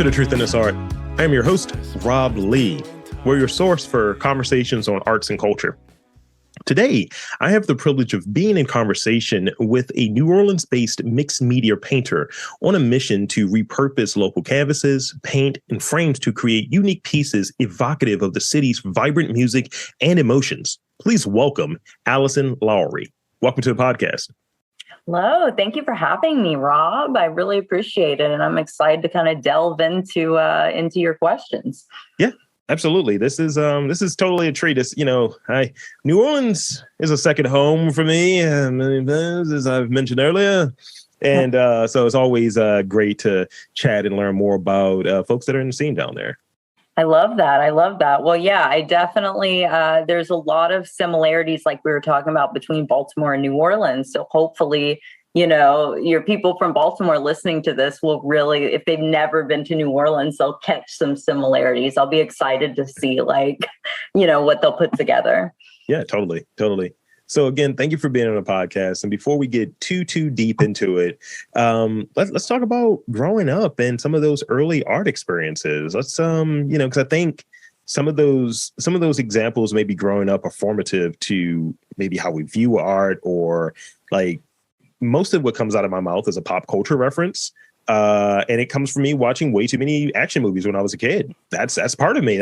to The Truth in This Art. I am your host, Rob Lee. We're your source for conversations on arts and culture. Today, I have the privilege of being in conversation with a New Orleans-based mixed media painter on a mission to repurpose local canvases, paint, and frames to create unique pieces evocative of the city's vibrant music and emotions. Please welcome Alison Lowery. Welcome to the podcast. Hello. Thank you for having me, Rob. I really appreciate it. And I'm excited to kind of delve into your questions. Yeah, absolutely. This is totally a treat. New Orleans is a second home for me, as I've mentioned earlier. And so it's always great to chat and learn more about folks that are in the scene down there. I love that. Well, yeah, I definitely, there's a lot of similarities like we were talking about between Baltimore and New Orleans. So hopefully, your people from Baltimore listening to this will really, if they've never been to New Orleans, they'll catch some similarities. I'll be excited to see what they'll put together. Yeah, totally. So again, thank you for being on the podcast. And before we get too deep into it, let's talk about growing up and some of those early art experiences. Let's because I think some of those examples maybe growing up are formative to maybe how we view art, or like most of what comes out of my mouth is a pop culture reference. And it comes from me watching way too many action movies when I was a kid. That's part of me.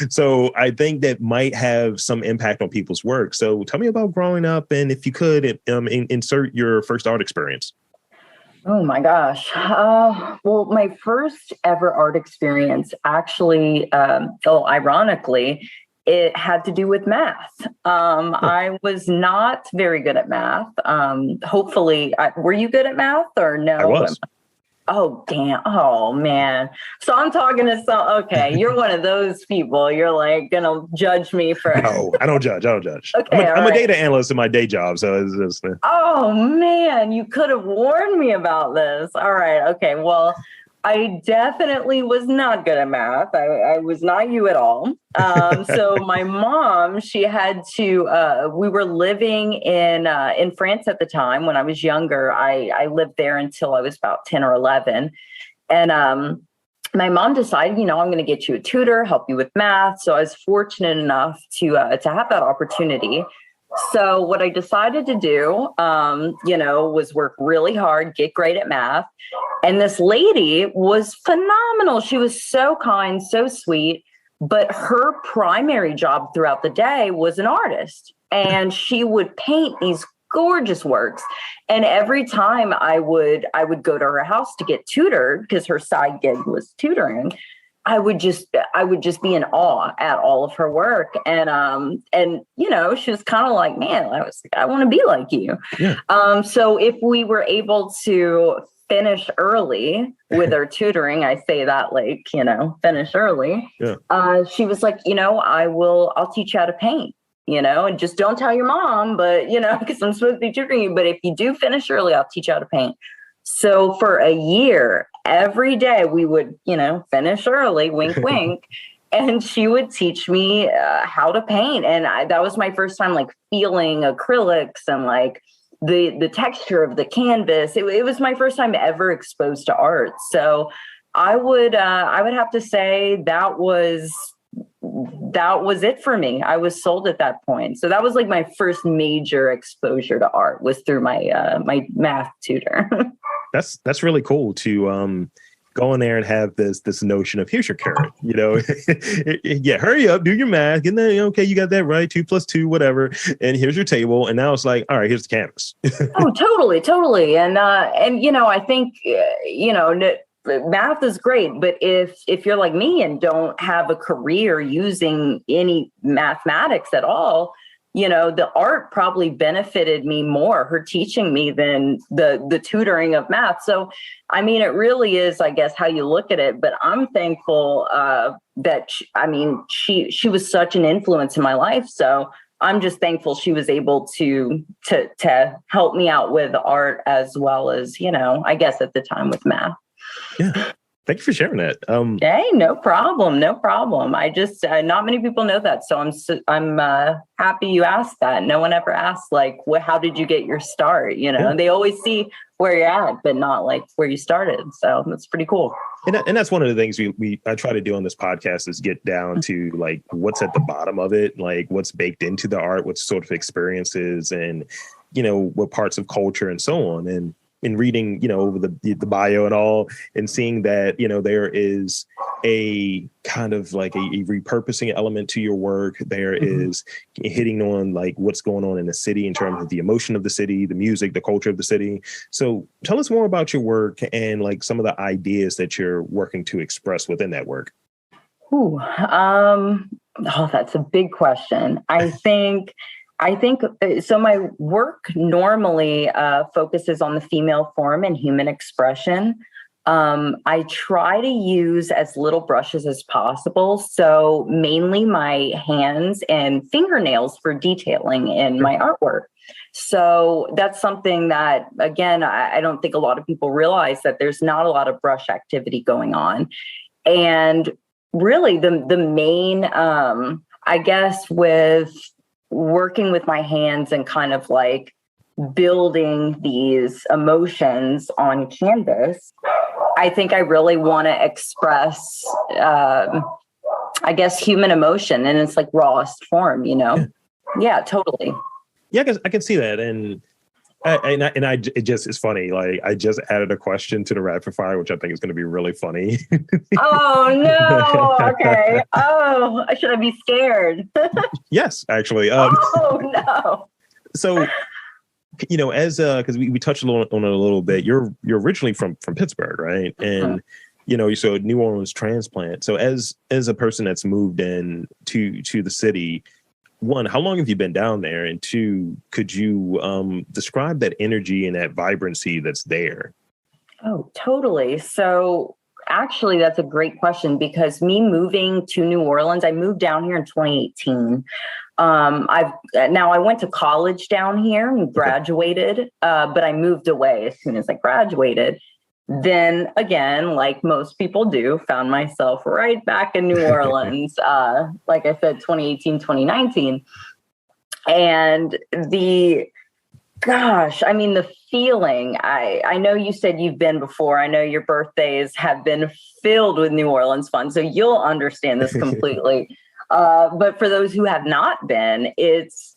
So I think that might have some impact on people's work. So tell me about growing up, and if you could insert your first art experience. Oh my gosh. Well, my first ever art experience actually, ironically, it had to do with math. I was not very good at math. Hopefully, were you good at math or no? I was. Oh, damn. Oh, man. So I'm talking to okay, you're one of those people. You're like going to judge me for. No, I don't judge. Okay, I'm a data analyst in my day job. So it's just. Oh, man, you could have warned me about this. All right. Okay. Well, I definitely was not good at math. I was not you at all. So my mom, she had to, we were living in France at the time when I was younger. I lived there until I was about 10 or 11. And my mom decided, I'm going to get you a tutor, help you with math. So I was fortunate enough to have that opportunity. So what I decided to do, was work really hard, get great at math. And this lady was phenomenal. She was so kind, so sweet. But her primary job throughout the day was an artist. And she would paint these gorgeous works. And every time I would go to her house to get tutored, because her side gig was tutoring, I would just be in awe at all of her work. And she was kind of like, man, I want to be like you. Yeah. So if we were able to finish early with her tutoring, I say that finish early. Yeah. She was like, I'll teach you how to paint, and just don't tell your mom, but, because I'm supposed to be tutoring you. But if you do finish early, I'll teach you how to paint. So for a year, every day we would, finish early, wink, wink. And she would teach me how to paint. And that was my first time feeling acrylics and the texture of the canvas. It was my first time ever exposed to art. So I would have to say that was it for me. I was sold at that point. So that was my first major exposure to art was through my my math tutor. That's really cool to go in there and have this notion of here's your carrot, yeah, hurry up, do your math, and then okay, you got that right, 2 + 2, whatever, and here's your table, and now it's like, all right, here's the canvas. Oh, totally, and I think math is great, but if you're like me and don't have a career using any mathematics at all, the art probably benefited me more, her teaching me, than the tutoring of math. So, I mean, it really is, I guess, how you look at it. But I'm thankful that, she was such an influence in my life. So I'm just thankful she was able to help me out with art as well as, I guess at the time with math. Yeah. Thank you for sharing that. Hey, no problem. No problem. I just, not many people know that. So I'm happy you asked that. No one ever asked, like, how did you get your start? You know, They always see where you're at, but not like where you started. So that's pretty cool. And that's one of the things I try to do on this podcast is get down to like what's at the bottom of it, like what's baked into the art, what sort of experiences and, what parts of culture and so on. And in reading, over the bio and all, and seeing that, there is a kind of like a repurposing element to your work. There is hitting on like what's going on in the city in terms of the emotion of the city, the music, the culture of the city. So tell us more about your work and like some of the ideas that you're working to express within that work. That's a big question. I think so. My work normally focuses on the female form and human expression. I try to use as little brushes as possible. So mainly my hands and fingernails for detailing in my artwork. So that's something that, again, I don't think a lot of people realize that there's not a lot of brush activity going on. And really the main, I guess, with working with my hands and kind of like building these emotions on canvas, I think I really want to express, I guess, human emotion in its like rawest form, Yeah, totally. Yeah, I can see that. And it just is funny. Like I just added a question to the rapid fire, which I think is going to be really funny. Oh no! Okay. Oh, should I be scared? Yes, actually. Oh no! So, as because we touched on it a little bit. You're originally from Pittsburgh, right? And so New Orleans transplant. So as a person that's moved in to the city. One, how long have you been down there? And two, could you describe that energy and that vibrancy that's there? Oh, totally. So actually, that's a great question because me moving to New Orleans, I moved down here in 2018. I went to college down here and graduated, but I moved away as soon as I graduated. Then again, like most people do, found myself right back in New Orleans, like I said, 2018, 2019. And the feeling, I know you said you've been before. I know your birthdays have been filled with New Orleans fun, so you'll understand this completely. But for those who have not been, it's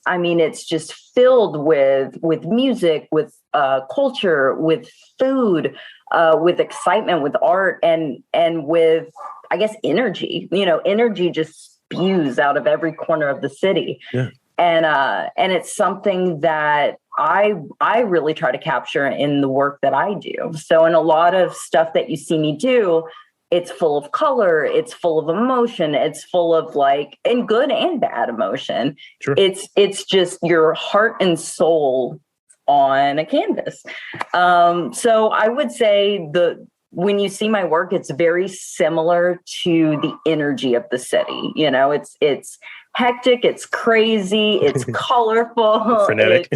just filled with music, with culture, with food, with excitement, with art, and with, I guess, energy. Energy just spews out of every corner of the city. Yeah. And it's something that I really try to capture in the work that I do. So in a lot of stuff that you see me do, it's full of color, it's full of emotion, it's full of and good and bad emotion. Sure. It's just your heart and soul on a canvas. So I would say when you see my work, it's very similar to the energy of the city. It's hectic, it's crazy, it's colorful, frenetic.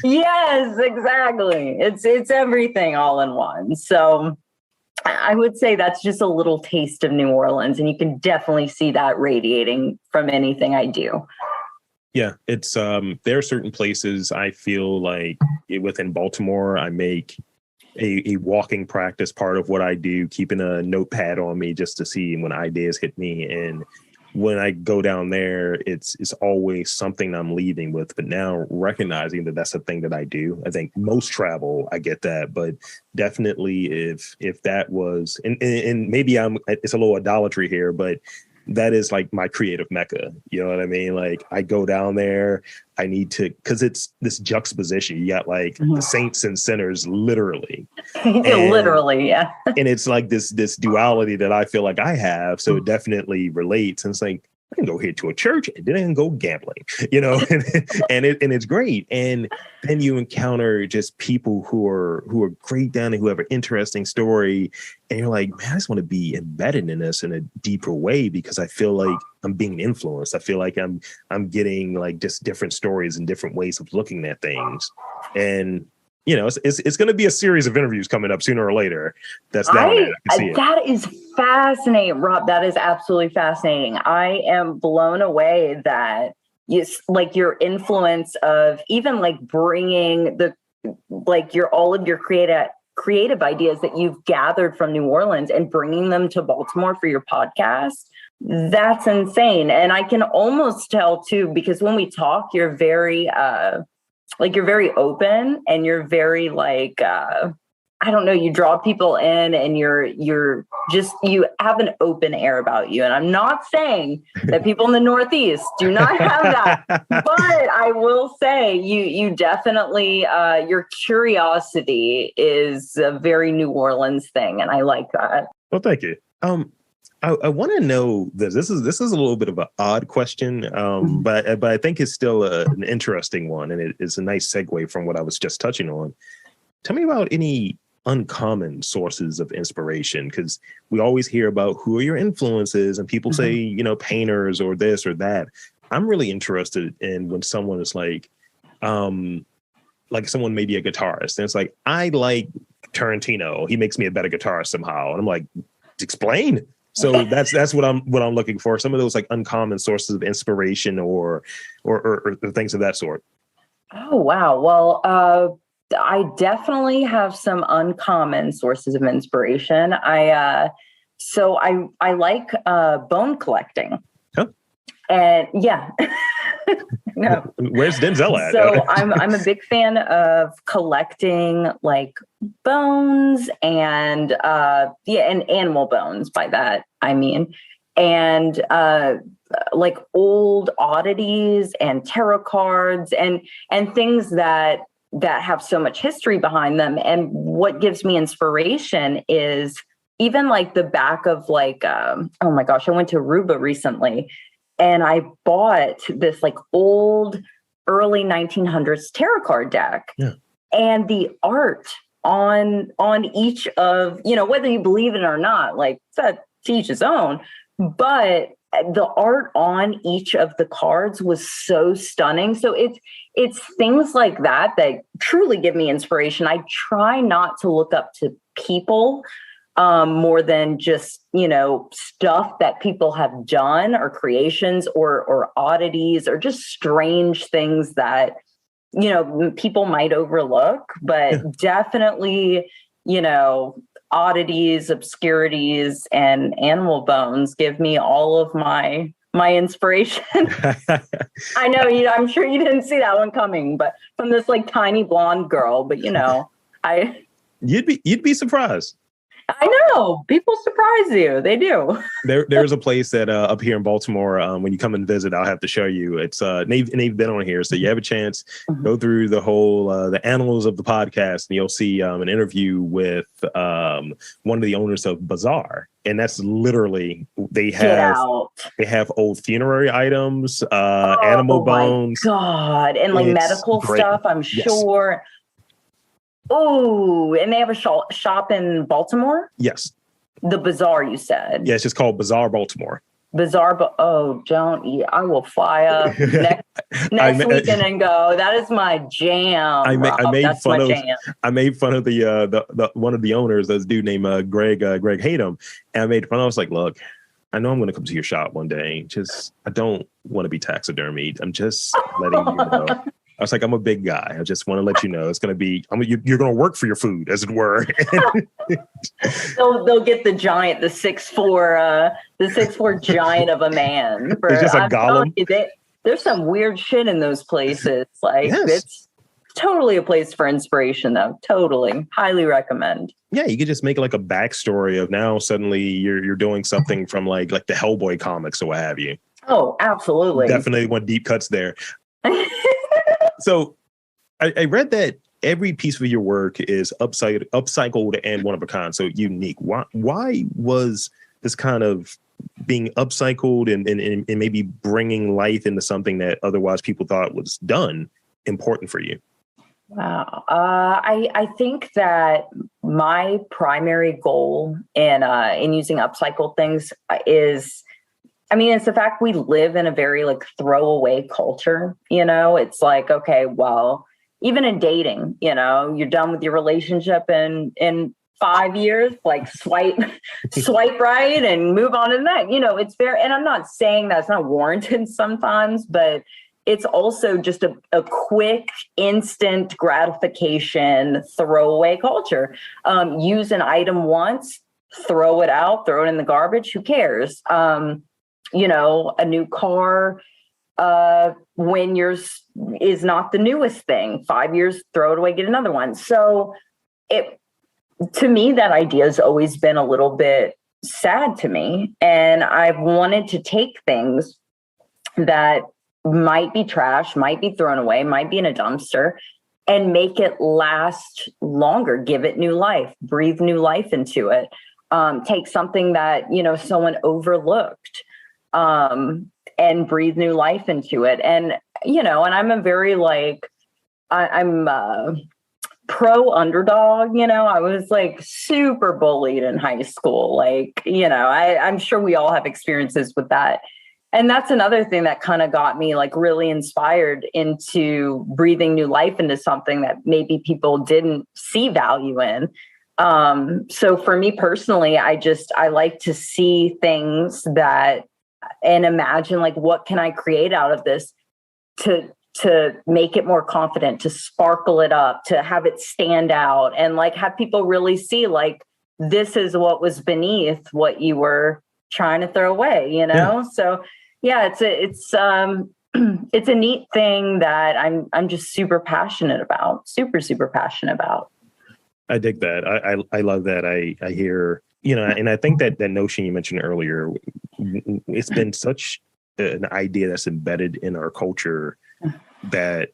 Yes, exactly. It's everything all in one. So I would say that's just a little taste of New Orleans, and you can definitely see that radiating from anything I do. Yeah, it's there are certain places I feel like within Baltimore, I make a walking practice part of what I do, keeping a notepad on me just to see when ideas hit me. And when I go down there, it's always something I'm leaving with. But now recognizing that that's a thing that I do, I think most travel, I get that. But definitely if that was, and maybe it's a little idolatry here, but that is like my creative mecca. You know what I mean? Like I go down there, I need to, because it's this juxtaposition. You got the saints and sinners, literally. Literally, yeah. And it's like this duality that I feel like I have. So it definitely relates. And it's like, I can go here to a church and then I can go gambling, and it's great. And then you encounter just people who are great down and who have an interesting story. And you're like, man, I just want to be embedded in this in a deeper way because I feel like I'm being influenced. I feel like I'm getting just different stories and different ways of looking at things. And you know, it's going to be a series of interviews coming up sooner or later. That's down there. I can see it. That is fascinating, Rob. That is absolutely fascinating. I am blown away that like your influence of even like bringing all of your creative ideas that you've gathered from New Orleans and bringing them to Baltimore for your podcast. That's insane. And I can almost tell too, because when we talk, you're very you're very open and you're very I don't know, you draw people in and you have an open air about you. And I'm not saying that people in the Northeast do not have that, but I will say you definitely, your curiosity is a very New Orleans thing. And I like that. Well, thank you. I want to know this. This is a little bit of an odd question, but I think it's still an interesting one. And it's a nice segue from what I was just touching on. Tell me about any uncommon sources of inspiration, because we always hear about who are your influences and people say, you know, painters or this or that. I'm really interested in when someone is like someone may be a guitarist and it's like, I like Tarantino. He makes me a better guitarist somehow. And I'm like, explain. So that's what I'm looking for. Some of those like uncommon sources of inspiration or things of that sort. Oh, wow. Well, I definitely have some uncommon sources of inspiration. I like bone collecting. Huh? And yeah. No. Where's Denzel at? So I'm a big fan of collecting like bones and and animal bones. By that I mean, and like old oddities and tarot cards and things that have so much history behind them. And what gives me inspiration is even like the back of like, oh my gosh, I went to Aruba recently and I bought this like old early 1900s tarot card deck. Yeah. And the art on each of, you know, whether you believe it or not, like that to each his own, but the art on each of the cards was so stunning. So it's things like that truly give me inspiration. I try not to look up to people more than just, you know, stuff that people have done or creations or oddities or just strange things that, you know, people might overlook, but definitely, you know, oddities, obscurities, and animal bones give me all of my inspiration. I know I'm sure you didn't see that one coming, but from this like tiny blonde girl, but you know, you'd be surprised. I know people surprise you. They do. There's a place that up here in Baltimore. When you come and visit, I'll have to show you. It's they've been on here, so you have a chance. Go through the whole the annals of the podcast, and you'll see an interview with one of the owners of Bazaar, and that's literally they have old funerary items, animal bones. God, and like medical stuff. I'm sure. Oh, and they have a shop in Baltimore? Yes. The Bazaar, you said? Yeah, it's just called Bazaar Baltimore. Bazaar, I will fly up next weekend and go. That is my jam. I made fun of the one of the owners, this dude named Greg Hayden, and I made fun. I was like, look, I know I'm going to come to your shop one day. I don't want to be taxidermied. I'm just letting you know. I was like, I'm a big guy. I just want to let you know it's going to be, you're going to work for your food, as it were. They'll get the giant, the 6'4" giant of a man. It's just a golem. There's some weird shit in those places. Like It's totally a place for inspiration, though. Totally. Highly recommend. Yeah, you could just make like a backstory of now suddenly you're doing something from like the Hellboy comics or what have you. Oh, absolutely. Definitely want deep cuts there. So I read that every piece of your work is upcycled and one of a kind, so unique. Why was this kind of being upcycled and maybe bringing life into something that otherwise people thought was done important for you? Wow. I think that my primary goal in using upcycled things is, it's the fact we live in a very like throwaway culture. You know, it's like, okay, well, even in dating, you're done with your relationship in 5 years, like swipe right and move on to the next. It's very, and I'm not saying that's not warranted sometimes, but it's also just a quick, instant gratification, throwaway culture. Use an item once, throw it out, throw it in the garbage. Who cares? A new car, when yours is not the newest thing. 5 years, throw it away, get another one. So to me, that idea has always been a little bit sad to me. And I've wanted to take things that might be trash, might be thrown away, might be in a dumpster, and make it last longer, give it new life, breathe new life into it. Take something that, someone overlooked, and breathe new life into it. And, and I'm a very I'm pro underdog. I was super bullied in high school. I'm sure we all have experiences with that. And that's another thing that kind of got me really inspired into breathing new life into something that maybe people didn't see value in. So for me personally, I like to see things and imagine what can I create out of this to make it more confident, to sparkle it up, to have it stand out, and have people really see this is what was beneath what you were trying to throw away, Yeah. So yeah, it's a neat thing that I'm just super passionate about, super passionate about. I dig that. I love that. I hear, and I think that notion you mentioned earlier, it's been such an idea that's embedded in our culture that,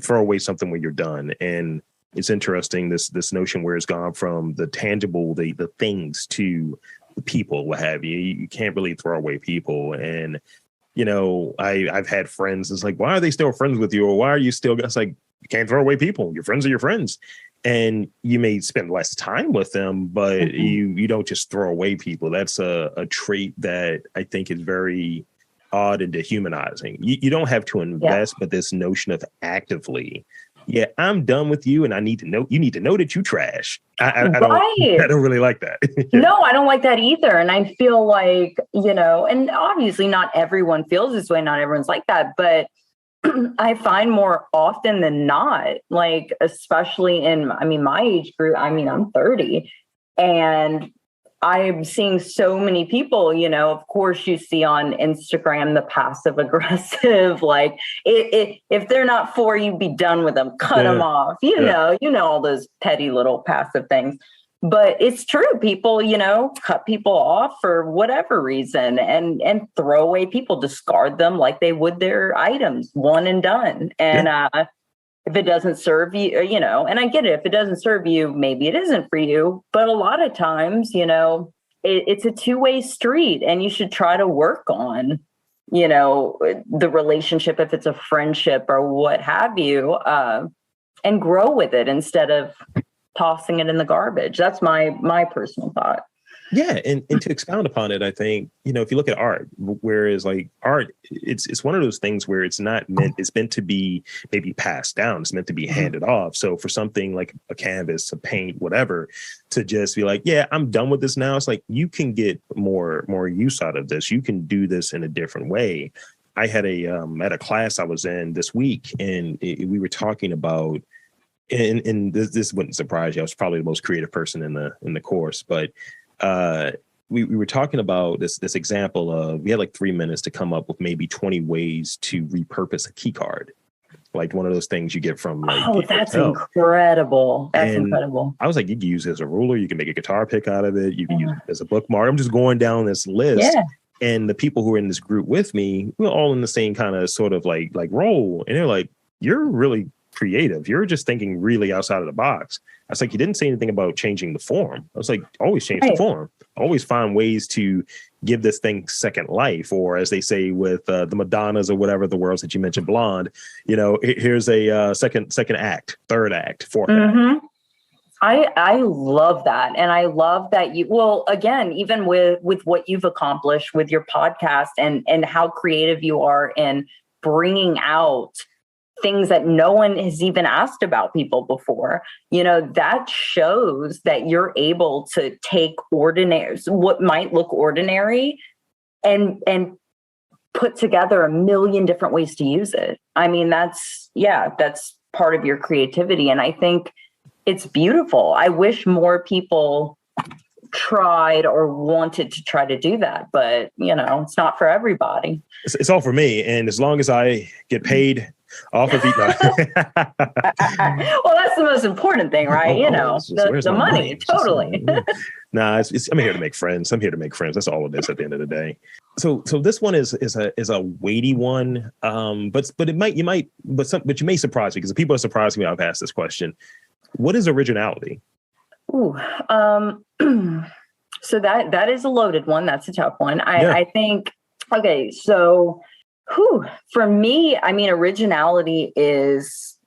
throw away something when you're done. And it's interesting, this notion where it's gone from the tangible, the things, to the people, what have you. You can't really throw away people. And, I've had friends, it's why are they still friends with you? Or why are you still, it's you can't throw away people. Your friends are your friends. And you may spend less time with them, but you don't just throw away people. That's a trait that I think is very odd and dehumanizing. You don't have to invest, but this notion of actively, I'm done with you, and you need to know that you trash. I don't really like that. No, I don't like that either. And I feel and obviously not everyone feels this way. Not everyone's like that, but I find more often than not, especially in, my age group, I'm 30, and I'm seeing so many people, of course you see on Instagram, the passive aggressive, if they're not for you, be done with them, cut them off, all those petty little passive things. But it's true. People, cut people off for whatever reason and throw away people, discard them like they would their items, one and done. And if it doesn't serve you, and I get it, if it doesn't serve you, maybe it isn't for you. But a lot of times, it's a two-way street, and you should try to work on, the relationship, if it's a friendship or what have you, and grow with it instead of tossing it in the garbage. That's my personal thought. Yeah. And to expound upon it, I think, if you look at art, whereas art, it's one of those things where it's meant to be maybe passed down. It's meant to be handed off. So for something like a canvas, a paint, whatever, to just be I'm done with this now. It's you can get more use out of this. You can do this in a different way. I had at a class I was in this week, and we were talking about, and this wouldn't surprise you, I was probably the most creative person in the course, but we were talking about this example of, we had 3 minutes to come up with maybe 20 ways to repurpose a key card, one of those things you get from that's incredible. Incredible. I was you can use it as a ruler, you can make a guitar pick out of it, you can use it as a bookmark. I'm just going down this list, and the people who were in this group with me, we're all in the same kind of sort of role, and they're you're really creative. You're just thinking really outside of the box. I was you didn't say anything about changing the form. I was always change the form. Always find ways to give this thing second life, or as they say with the Madonnas or whatever the worlds that you mentioned, Blonde, here's a second act, third act, fourth act. I love that. And I love that again, even with what you've accomplished with your podcast and how creative you are in bringing out things that no one has even asked about people before. That shows that you're able to take what might look ordinary and put together a million different ways to use it. I mean, that's part of your creativity. And I think it's beautiful. I wish more people tried or wanted to try to do that, but it's not for everybody. It's all for me. And as long as I get paid off of each well, that's the most important thing, right? The money. Totally. Nah, I'm here to make friends. That's all it is at the end of the day. So this one is a weighty one. But you may surprise me, because people are surprised me I've asked this question. What is originality? Ooh, so that is a loaded one. That's a tough one. I think, okay, so for me, I mean, originality is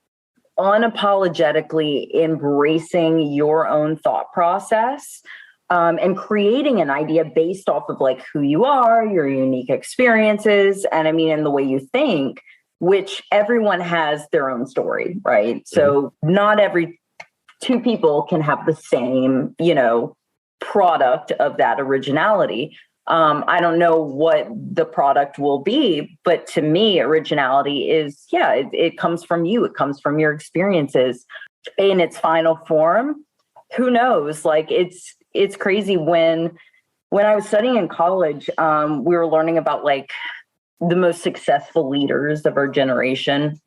unapologetically embracing your own thought process, and creating an idea based off of like who you are, your unique experiences, and the way you think, which everyone has their own story, right? So not every two people can have the same, product of that originality. I don't know what the product will be, but to me, originality is, it comes from you. It comes from your experiences in its final form. Who knows? Like it's crazy. When I was studying in college, we were learning about like the most successful leaders of our generation.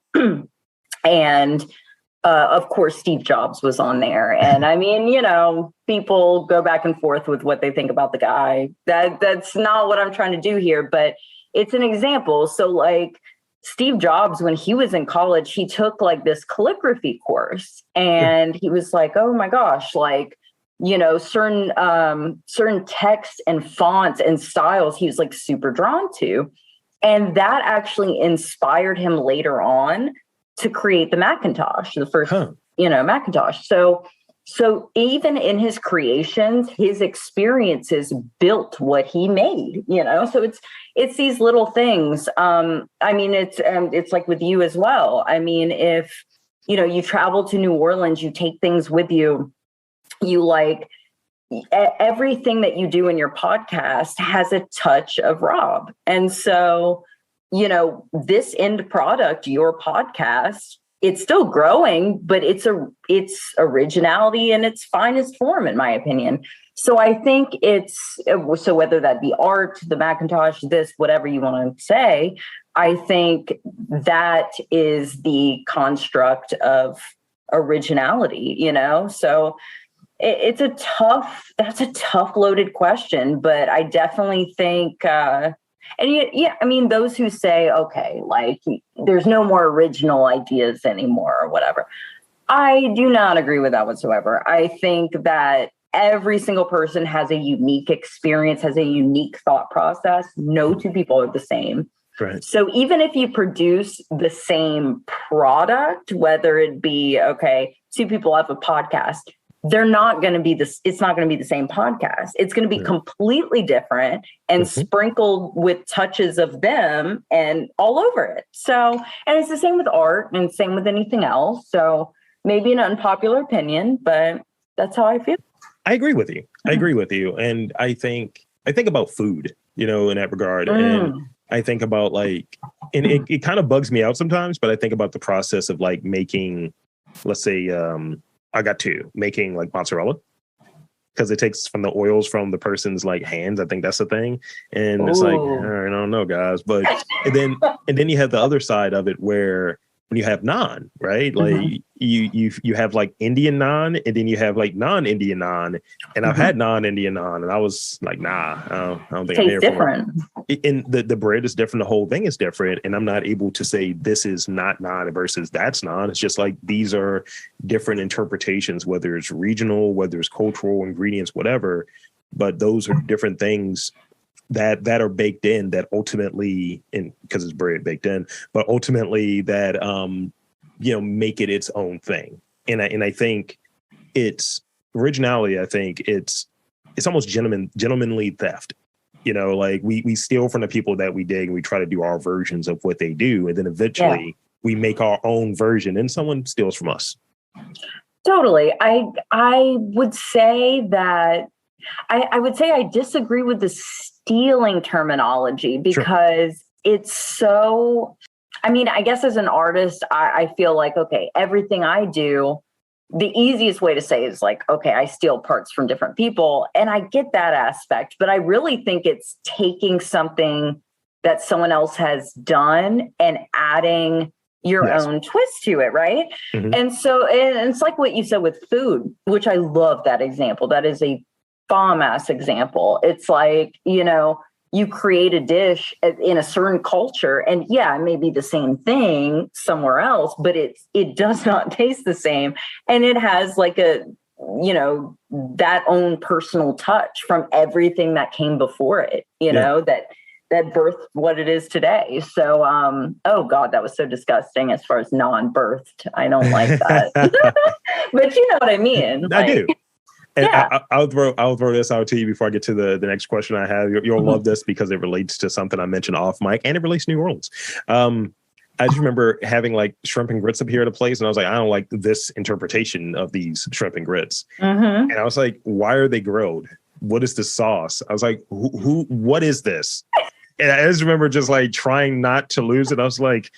And of course, Steve Jobs was on there. And people go back and forth with what they think about the guy. That's not what I'm trying to do here, but it's an example. So like Steve Jobs, when he was in college, he took like this calligraphy course, and he was like, oh my gosh, like, certain texts and fonts and styles he was like super drawn to. And that actually inspired him later on to create the Macintosh, the first, Macintosh. So even in his creations, his experiences built what he made, so it's these little things. It's like with you as well. I mean, if, you travel to New Orleans, you take things with you, everything that you do in your podcast has a touch of Rob. And so, this end product, your podcast, it's still growing, but it's originality in its finest form, in my opinion. So I think so whether that be art, the Macintosh, this, whatever you want to say, I think that is the construct of originality, so that's a tough loaded question, but I definitely think, those who say, okay, like there's no more original ideas anymore or whatever, I do not agree with that whatsoever. I think that every single person has a unique experience, has a unique thought process. No two people are the same. Right. So even if you produce the same product, whether it be, two people have a podcast, they're not going to be it's not going to be the same podcast. It's going to be completely different and sprinkled with touches of them and all over it. So, and it's the same with art and same with anything else. So maybe an unpopular opinion, but that's how I feel. I agree with you. And I think about food, in that regard. And I think about like, and it kind of bugs me out sometimes, but I think about the process of like making, let's say, making like mozzarella, because it takes from the oils from the person's like hands. I think that's the thing. And it's like, I don't know, guys. But and then you have the other side of it where when you have naan, right? Like you have like Indian naan, and then you have like non-Indian naan. And I've had non-Indian naan, and I was like, nah, I don't think I'm here different. For it. And the bread is different. The whole thing is different. And I'm not able to say this is not naan versus that's naan. It's just like these are different interpretations, whether it's regional, whether it's cultural ingredients, whatever. But those are different things that are baked in, that ultimately, and because it's bread baked in, but ultimately that make it its own thing. And I think it's originality. I think it's almost gentlemanly theft. Like we steal from the people that we dig, and we try to do our versions of what they do, and then eventually we make our own version and someone steals from us. Totally. I would say that I would say I disagree with the stealing terminology because it's so, I mean, I guess as an artist, I feel like, okay, everything I do, the easiest way to say is like, okay, I steal parts from different people. And I get that aspect, but I really think it's taking something that someone else has done and adding your own twist to it, right? Mm-hmm. And so and it's like what you said with food, which I love that example. That is a bomb-ass example. It's like, you know, you create a dish in a certain culture, and yeah, it may be the same thing somewhere else, but it does not taste the same. And it has like a, you know, that own personal touch from everything that came before it, you know, that birthed what it is today. So, oh God, that was so disgusting as far as non-birthed. I don't like that. But you know what I mean? I do. And I'll throw this out to you before I get to the next question I have. You'll love this because it relates to something I mentioned off mic, and it relates to New Orleans. I just remember having like shrimp and grits up here at a place, and I was like, I don't like this interpretation of these shrimp and grits. Mm-hmm. And I was like, why are they grilled? What is the sauce? I was like, what is this? And I just remember just like trying not to lose it. I was like,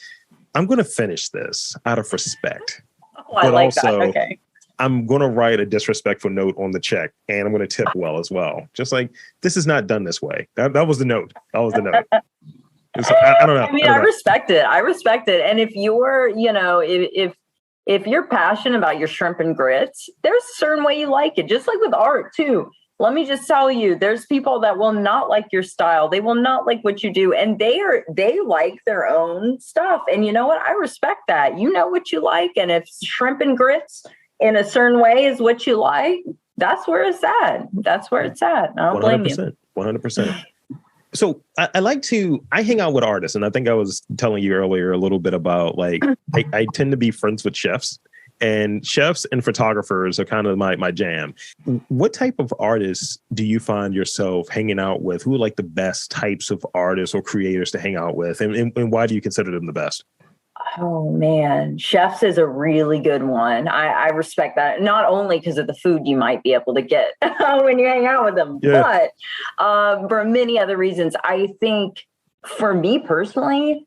I'm going to finish this out of respect. Oh, I like that. Okay. I'm going to write a disrespectful note on the check, and I'm going to tip well as well. Just like, this is not done this way. That was the note. That was the note. I don't know. I mean, I respect it. I respect it. And if you're, you know, if you're passionate about your shrimp and grits, there's a certain way you like it, just like with art too. Let me just tell you, there's people that will not like your style. They will not like what you do. And they like their own stuff. And you know what? I respect that. You know what you like. And if shrimp and grits in a certain way is what you like, that's where it's at. That's where it's at. I don't blame you. 100%. So I hang out with artists. And I think I was telling you earlier a little bit about like, I tend to be friends with chefs. And chefs and photographers are kind of my jam. What type of artists do you find yourself hanging out with? Who are like the best types of artists or creators to hang out with? And why do you consider them the best? Oh, man. Chefs is a really good one. I respect that. Not only because of the food you might be able to get when you hang out with them, but for many other reasons. I think for me personally,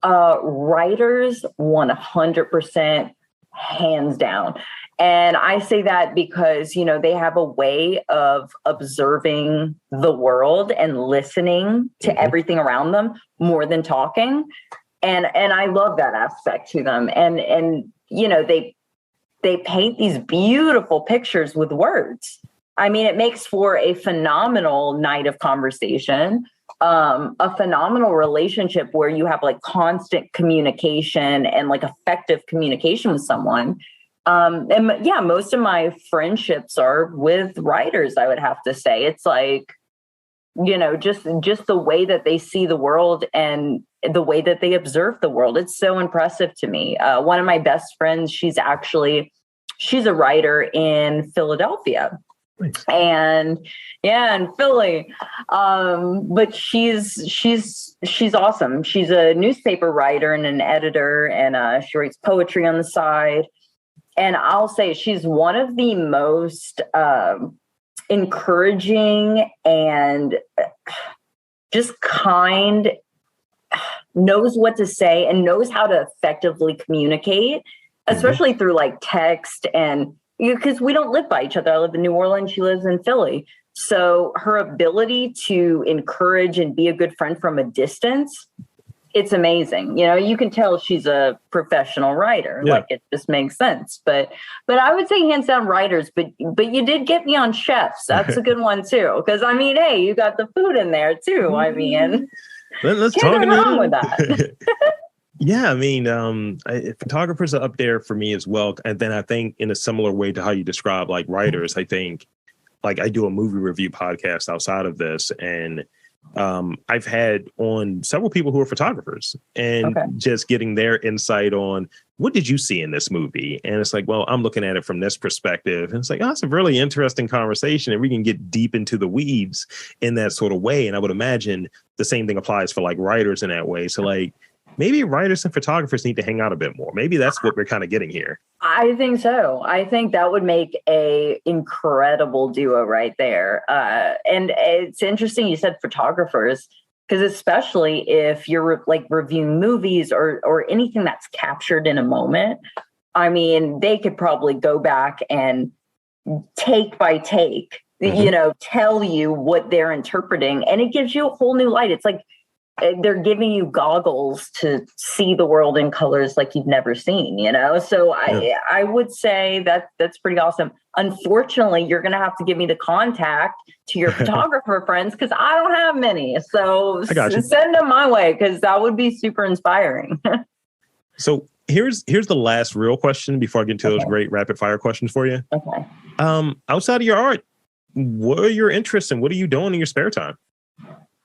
writers 100%. Hands down. And I say that because, you know, they have a way of observing the world and listening to everything around them more than talking. And I love that aspect to them. And you know, they paint these beautiful pictures with words. I mean, it makes for a phenomenal night of conversation. A phenomenal relationship where you have like constant communication and like effective communication with someone. And yeah, most of my friendships are with writers, I would have to say. It's like, you know, just the way that they see the world and the way that they observe the world. It's so impressive to me. One of my best friends, she's a writer in Philadelphia. Nice. And yeah, in Philly. But she's awesome. She's a newspaper writer and an editor, and she writes poetry on the side. And I'll say she's one of the most encouraging and just kind, knows what to say and knows how to effectively communicate, especially through like text and because we don't live by each other. I live in New Orleans. She lives in Philly. So her ability to encourage and be a good friend from a distance, it's amazing. You know, you can tell she's a professional writer. Like it just makes sense. But I would say hands down writers, but you did get me on chefs. That's a good one too. Because I mean, hey, you got the food in there too. I mean, let's can't talk go wrong with that. Yeah, I mean, photographers are up there for me as well. And then I think in a similar way to how you describe like writers, I think like I do a movie review podcast outside of this. And I've had on several people who are photographers and just getting their insight on what did you see in this movie? And it's like, well, I'm looking at it from this perspective. And it's like, oh, it's a really interesting conversation. And we can get deep into the weeds in that sort of way. And I would imagine the same thing applies for like writers in that way. So like, maybe writers and photographers need to hang out a bit more. Maybe that's what we're kind of getting here. I think so. I think that would make a incredible duo right there. And it's interesting you said photographers, because especially if you're like reviewing movies or anything that's captured in a moment, I mean, they could probably go back and take by take, tell you what they're interpreting, and it gives you a whole new light. It's like they're giving you goggles to see the world in colors like you've never seen, So I would say that that's pretty awesome. Unfortunately, you're going to have to give me the contact to your photographer friends, because I don't have many. So send them my way, because that would be super inspiring. So here's the last real question before I get into those great rapid fire questions for you. Okay. Outside of your art, what are your interests and what are you doing in your spare time?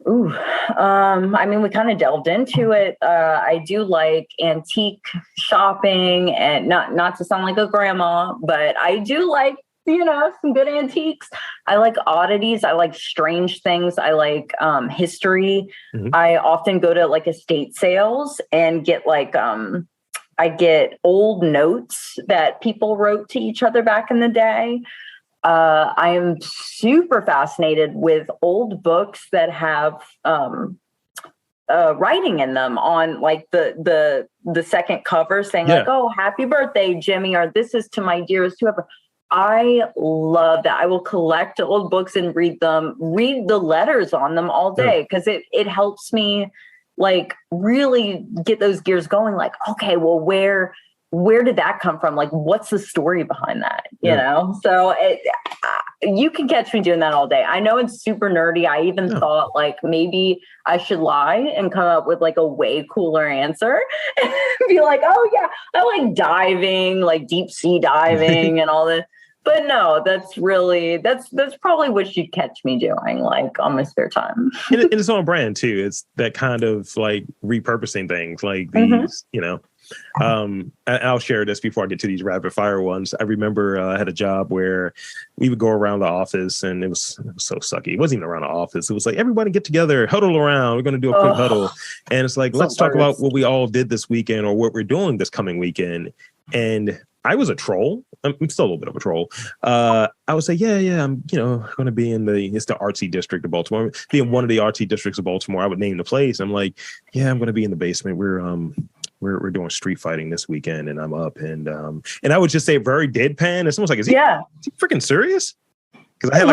Ooh, I mean, we kind of delved into it. I do like antique shopping, and not to sound like a grandma, but I do like, some good antiques. I like oddities. I like strange things. I like history. Mm-hmm. I often go to like estate sales and get like, I get old notes that people wrote to each other back in the day. I am super fascinated with old books that have writing in them on like the second cover saying like, "Oh, happy birthday, Jimmy," or "This is to my dearest whoever." I love that. I will collect old books and read the letters on them all day, because it helps me like really get those gears going. Like, okay, well, where did that come from? Like, what's the story behind that? You know? So you can catch me doing that all day. I know it's super nerdy. I even thought like maybe I should lie and come up with like a way cooler answer and be like, oh yeah, I like diving, like deep sea diving and all that. But no, that's probably what you'd catch me doing like on my spare time. And it's on brand too. It's that kind of like repurposing things like these, I'll share this before I get to these rapid fire ones. I remember I had a job where we would go around the office, and it was so sucky. It wasn't even around the office. It was like, everybody get together, huddle around. We're going to do a quick huddle. And it's like, let's talk about what we all did this weekend or what we're doing this coming weekend. And I was a troll. I'm still a little bit of a troll. I would say, I'm, going to be it's the artsy district of Baltimore. Be in one of the artsy districts of Baltimore. I would name the place. I'm like, I'm going to be in the basement. We're doing street fighting this weekend, and I'm up, and I would just say very deadpan. And someone's like, is he freaking serious? Because I had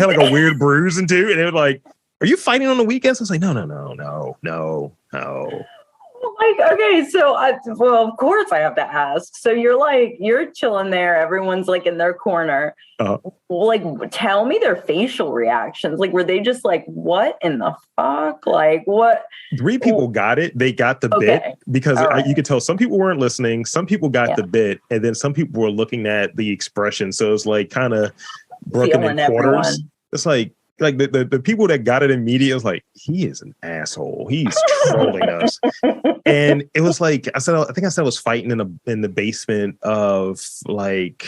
like a weird bruise and two, and they were like, are you fighting on the weekends? I was like, no. Like, okay, so well, of course I have to ask. So you're chilling there. Everyone's like in their corner. Like, tell me their facial reactions. Like, were they just like, what in the fuck? Like, what? 3 people got it. They got the bit, because you could tell some people weren't listening. Some people got the bit, and then some people were looking at the expression. So it's like kind of broken in quarters. Everyone. It's like the people that got it immediately was like, he is an asshole. He's trolling us. And it was like, I think I said I was fighting in the basement of like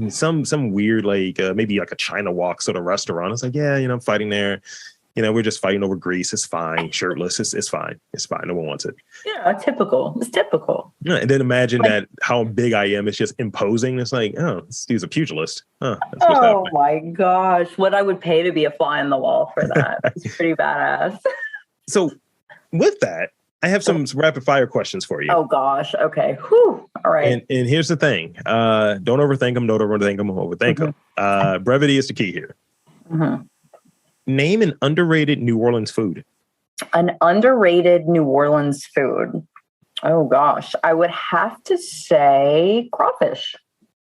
some weird, like maybe like a China Walk sort of restaurant. It's like, I'm fighting there. We're just fighting over grease. It's fine. Shirtless. It's fine. It's fine. No one wants it. Yeah, typical. It's typical. Yeah, and then imagine that how big I am. It's just imposing. It's like, this dude's a pugilist. Oh my gosh. What I would pay to be a fly on the wall for that. It's pretty badass. So with that, I have some rapid fire questions for you. Oh gosh. Okay. Whew. All right. And here's the thing. Don't overthink them. Don't overthink them. Overthink them. Brevity is the key here. Mm-hmm. Name an underrated New Orleans food. An underrated New Orleans food. Oh gosh, I would have to say crawfish.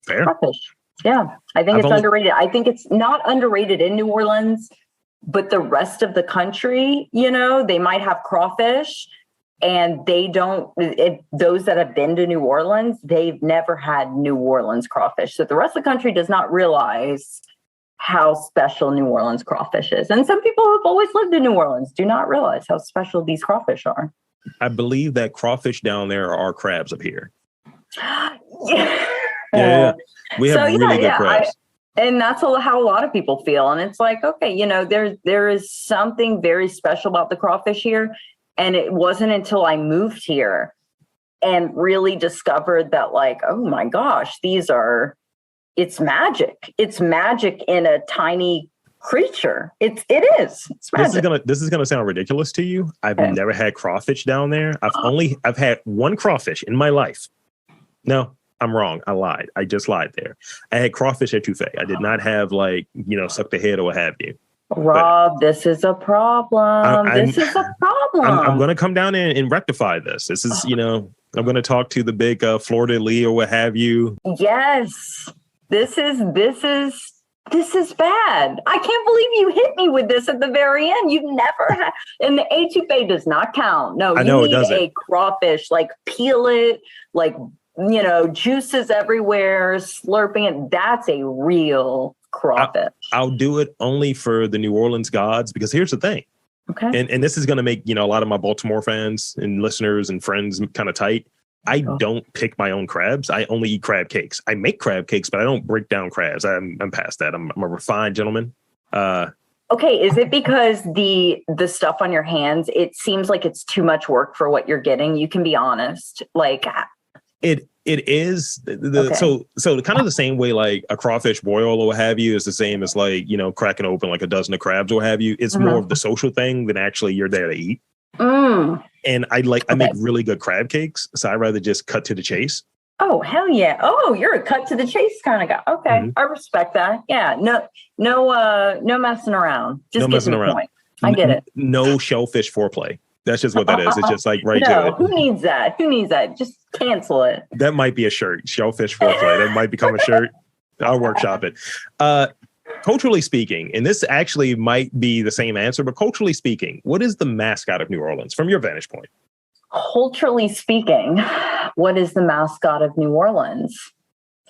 Fair. Crawfish. Yeah, I think it's underrated. I think it's not underrated in New Orleans, but the rest of the country, they might have crawfish, and they don't. Those that have been to New Orleans, they've never had New Orleans crawfish. So the rest of the country does not realize how special New Orleans crawfish is. And some people who've always lived in New Orleans do not realize how special these crawfish are. I believe that crawfish down there are crabs up here. Yeah. We have really good crabs. And that's how a lot of people feel. And it's like, okay, there is something very special about the crawfish here. And it wasn't until I moved here and really discovered that, like, oh my gosh, it's magic. It's magic in a tiny creature. It is. It's magic. This is gonna sound ridiculous to you. I've never had crawfish down there. I've had one crawfish in my life. No, I'm wrong. I lied. I just lied there. I had crawfish at Touffet. I did not have, like, suck the head or what have you. Rob, this is a problem. This is a problem. I'm going to come down and rectify this. This is, I'm going to talk to the big Florida Lee or what have you. Yes, this is bad. I can't believe you hit me with this at the very end. You've never had, and the etouffee does not count. No, I know, you need a crawfish, like peel it, like, juices everywhere, slurping it. That's a real crawfish. I'll do it only for the New Orleans gods, because here's the thing. Okay. And this is going to make, a lot of my Baltimore fans and listeners and friends kind of tight. I don't pick my own crabs. I only eat crab cakes. I make crab cakes, but I don't break down crabs. I'm past that. I'm a refined gentleman. Okay. Is it because the stuff on your hands, it seems like it's too much work for what you're getting? You can be honest. Like, It is Okay. so kind of the same way like a crawfish boil or what have you is the same as, like, cracking open like a dozen of crabs or what have you. It's more of the social thing than actually you're there to eat. And I make really good crab cakes, so I'd rather just cut to the chase. Oh, hell yeah. Oh, you're a cut to the chase kind of guy. Okay. I respect that. Yeah. No messing around. Just get to the point. I get it. No shellfish foreplay. That's just what that is. It's just like right to it. Who needs that? Just cancel it. That might be a shirt. Shellfish foreplay. That might become a shirt. I'll workshop it. Culturally speaking, and this actually might be the same answer, but culturally speaking, what is the mascot of New Orleans from your vantage point? Culturally speaking, what is the mascot of New Orleans?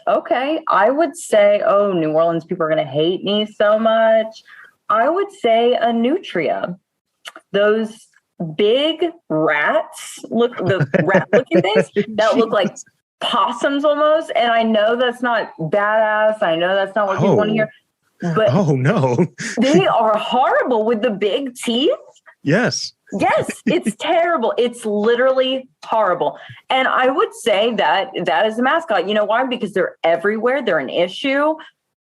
Okay, I would say, New Orleans people are going to hate me so much. I would say a nutria. Those big rats, the rat-looking things that look like possums almost. And I know that's not badass. I know that's not what people want to hear. But no, they are horrible with the big teeth. Yes, it's terrible. It's literally horrible. And I would say that is the mascot. You know why? Because they're everywhere. They're an issue.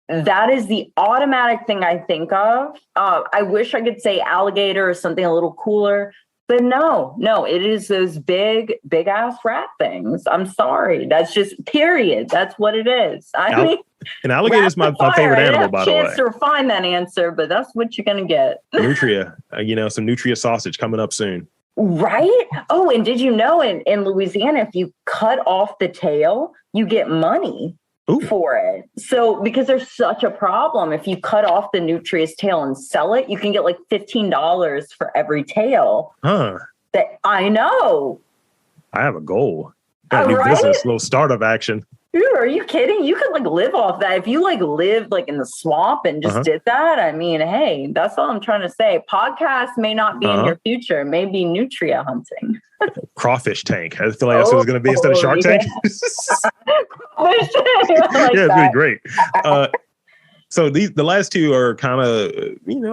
That is the automatic thing I think of. I wish I could say alligator or something a little cooler. But no, it is those big ass rat things. I'm sorry. That's just period. That's what it is. I mean, an alligator is my favorite animal, by the way. I have a chance to refine that answer, but that's what you're going to get. Nutria, some Nutria sausage coming up soon. Right? Oh, and did you know in Louisiana, if you cut off the tail, you get money. Ooh. For it. So because there's such a problem, if you cut off the nutria's tail and sell it, you can get like $15 for every tail. That I know. I have a goal. Got a new business, little startup action. Dude, are you kidding? You could like live off that. If you like lived like in the swamp and just did that, I mean, hey, that's all I'm trying to say. Podcasts may not be in your future, maybe nutria hunting. Crawfish tank. I feel like that's what it's going to be instead of Shark Tank. It's going to be great. So the last two are kind of,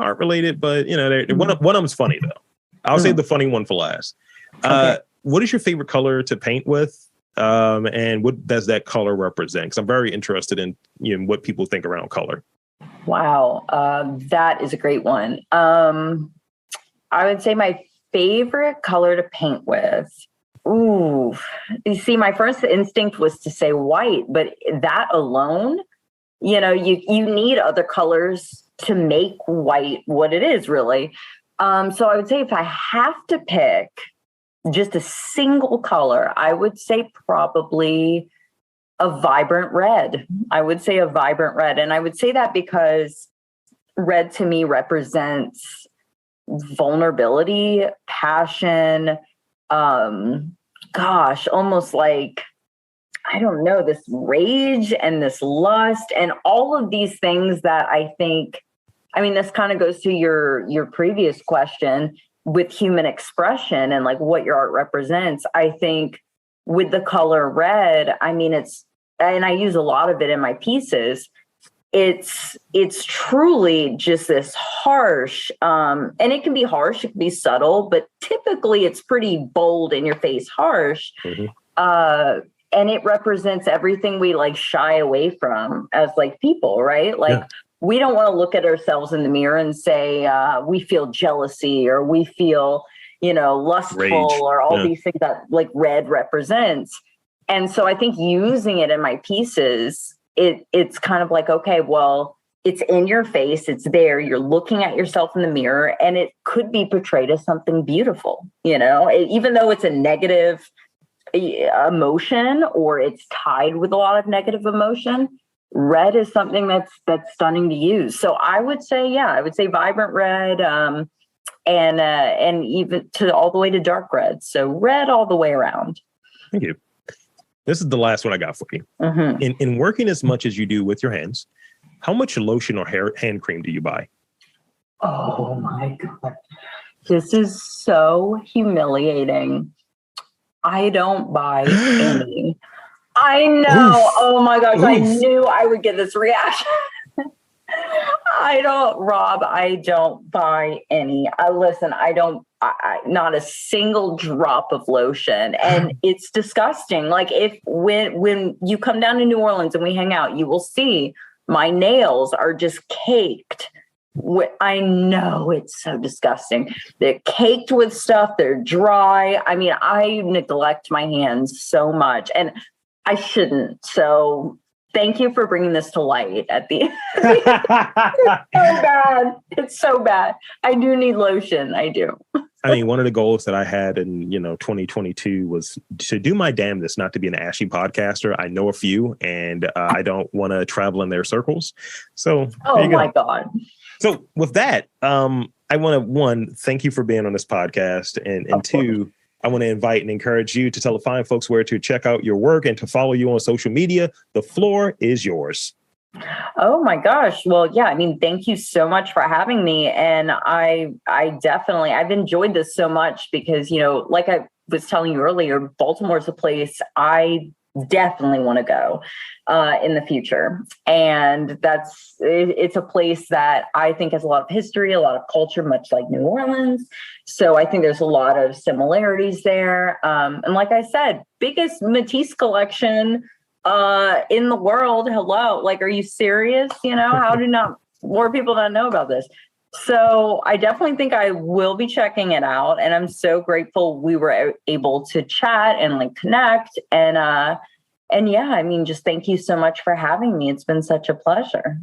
aren't related, but, one of them's funny, though. I'll save the funny one for last. What is your favorite color to paint with? And what does that color represent? Because I'm very interested in what people think around color. Wow. That is a great one. I would say my favorite color to paint with. Ooh, you see, my first instinct was to say white, but that alone, you need other colors to make white what it is, really. So I would say if I have to pick just a single color, I would say probably a vibrant red. I would say a vibrant red. And I would say that because red to me represents vulnerability, passion, almost like, I don't know, this rage and this lust and all of these things that I think, this kind of goes to your previous question with human expression and like what your art represents. I think with the color red, and I use a lot of it in my pieces, it's truly just this harsh, and it can be harsh, it can be subtle, but typically it's pretty bold, in your face, harsh. And it represents everything we like shy away from as like people, right? Like we don't want to look at ourselves in the mirror and say we feel jealousy, or we feel, lustful, rage, or all these things that like red represents. And so I think using it in my pieces, it's kind of like, okay, well, it's in your face, it's there, you're looking at yourself in the mirror, and it could be portrayed as something beautiful, even though it's a negative emotion, or it's tied with a lot of negative emotion. Red is something that's stunning to use. So I would say vibrant red, and even to all the way to dark red. So red all the way around. Thank you. This is the last one I got for you. In working as much as you do with your hands, how much lotion or hand cream do you buy? Oh my God. This is so humiliating. I don't buy any. I know. Oof. Oh my gosh. Oof. I knew I would get this reaction. I don't buy any. Listen, not a single drop of lotion. And it's disgusting. Like when you come down to New Orleans and we hang out, you will see my nails are just caked. I know, it's so disgusting. They're caked with stuff. They're dry. I mean, I neglect my hands so much, and I shouldn't. So thank you for bringing this to light at the end. It's so bad. It's so bad. I do need lotion. I do. I mean, one of the goals that I had in, 2022 was to do my damnedest not to be an ashy podcaster. I know a few, and I don't want to travel in their circles. So, oh my God. So with that, I want to, one, thank you for being on this podcast. And two, I want to invite and encourage you to tell the fine folks where to check out your work and to follow you on social media. The floor is yours. Oh my gosh. Well, yeah, I mean, thank you so much for having me. And I've enjoyed this so much because, like I was telling you earlier, Baltimore's a place I definitely want to go in the future. And it's a place that I think has a lot of history, a lot of culture, much like New Orleans. So I think there's a lot of similarities there. And like I said, biggest Matisse collection in the world. Hello. Like, are you serious? How do more people not know about this? So I definitely think I will be checking it out. And I'm so grateful we were able to chat and like connect. And yeah, I mean, just thank you so much for having me. It's been such a pleasure.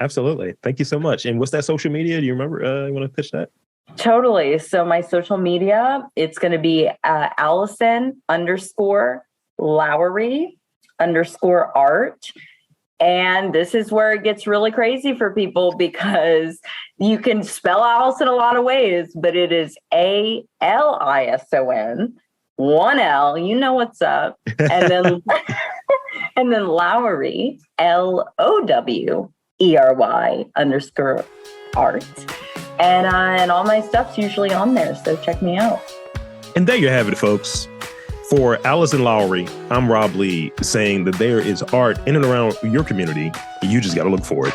Absolutely. Thank you so much. And what's that social media? Do you remember? You want to pitch that? Totally. So my social media, it's going to be Alison_Lowery_art. And this is where it gets really crazy for people because you can spell Alison a lot of ways, but it is ALISON, one L, you know what's up. And then, and then Lowery, LOWERY_art. And all my stuff's usually on there. So check me out. And there you have it, folks. For Alison Lowery, I'm Rob Lee saying that there is art in and around your community. You just got to look for it.